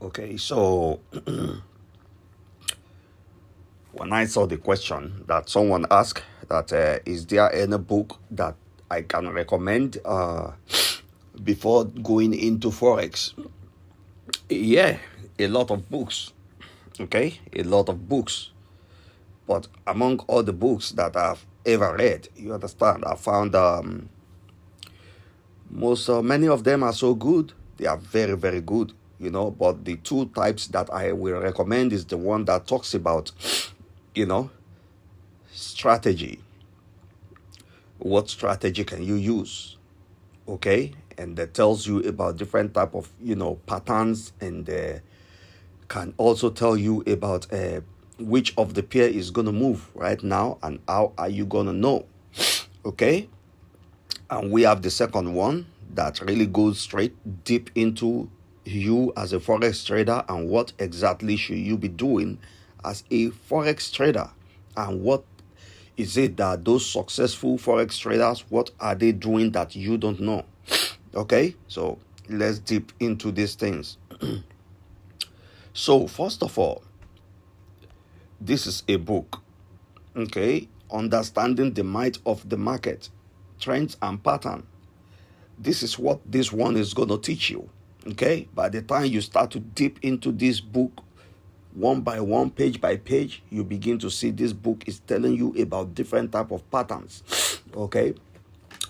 Okay, so when I saw the question that someone asked, that is there any book that I can recommend before going into Forex? Yeah, a lot of books. Okay, a lot of books. But among all the books that I've ever read, you understand, I found many of them are so good. They are very, very good, But the two types that I will recommend is the one that talks about, you know, strategy. What strategy can you use? Okay, and that tells you about different type of patterns, and can also tell you about which of the pair is gonna move right now, and how are you gonna know? Okay, and we have the second one that really goes straight deep into you as a forex trader, and what exactly should you be doing as a forex trader, and what is it that those successful forex traders, what are they doing that you don't know? Okay, so let's deep into these things. So first of all, this is a book. Okay, understanding the might of the market, trends and pattern. This is what this one is going to teach you. Okay, by the time you start to dip into this book, one by one, page by page, you begin to see this book is telling you about different type of patterns. Okay,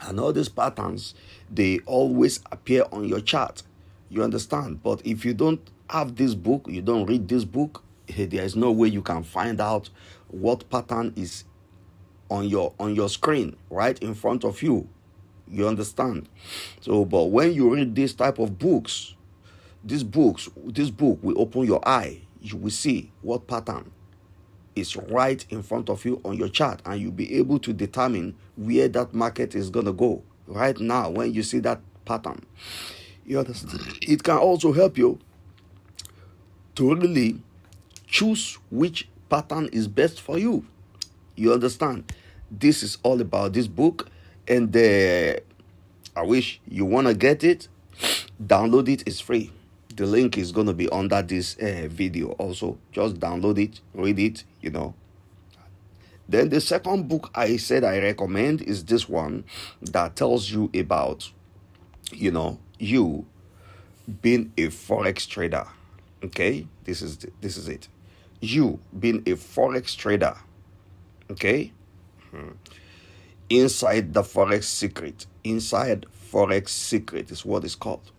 and all these patterns, they always appear on your chart. You understand? But if you don't have this book, you don't read this book, there is no way you can find out what pattern is on your screen right in front of you. You understand? So, but when you read this type of books, this book will open your eye. You will see what pattern is right in front of you on your chart, and you'll be able to determine where that market is gonna go right now. When you see that pattern, you understand? It can also help you to really choose which pattern is best for you. You understand? This is all about this book, and I wish you want to get it. Download it. It's free. The link is going to be under this video also. Just download it, read it, Then the second book I said I recommend is this one that tells you about, you being a forex trader. Okay, this is it. You being a forex trader. Okay, inside the forex secret. Inside forex secret is what it's called.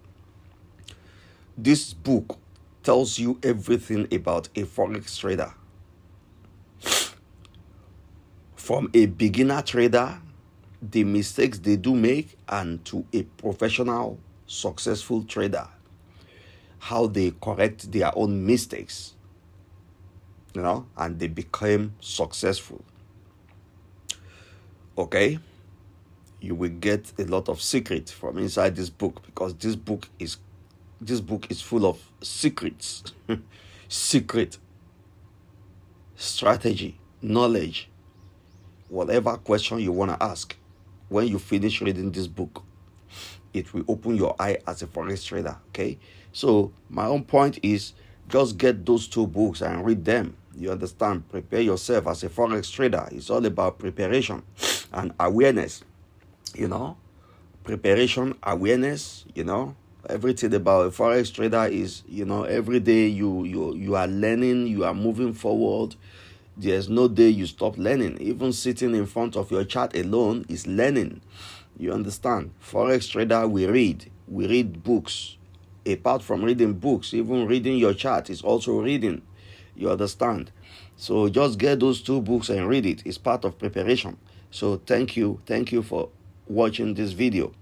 This book tells you everything about a forex trader. From a beginner trader, the mistakes they do make, and to a professional, successful trader, how they correct their own mistakes, and they became successful. Okay? You will get a lot of secret from inside this book, because this book is full of secrets. Secret, strategy, knowledge, whatever question you want to ask. When you finish reading this book, it will open your eye as a forex trader. Okay, so my own point is, just get those two books and read them. You understand? Prepare yourself as a forex trader. It's all about preparation and awareness. Preparation, awareness. Everything about a forex trader is, every day you are learning, you are moving forward. There's no day you stop learning. Even sitting in front of your chart alone is learning. You understand? Forex trader, we read books. Apart from reading books, even reading your chart is also reading. You understand? So just get those two books and read it. It's part of preparation. So thank you for watching this video.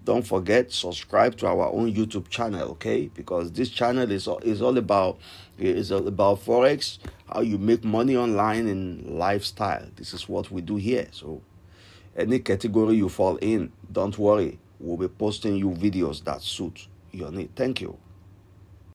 Don't forget, subscribe to our own YouTube channel, okay? Because this channel is all about Forex, how you make money online, and lifestyle. This is what we do here. So any category you fall in, don't worry. We'll be posting you videos that suit your need. Thank you.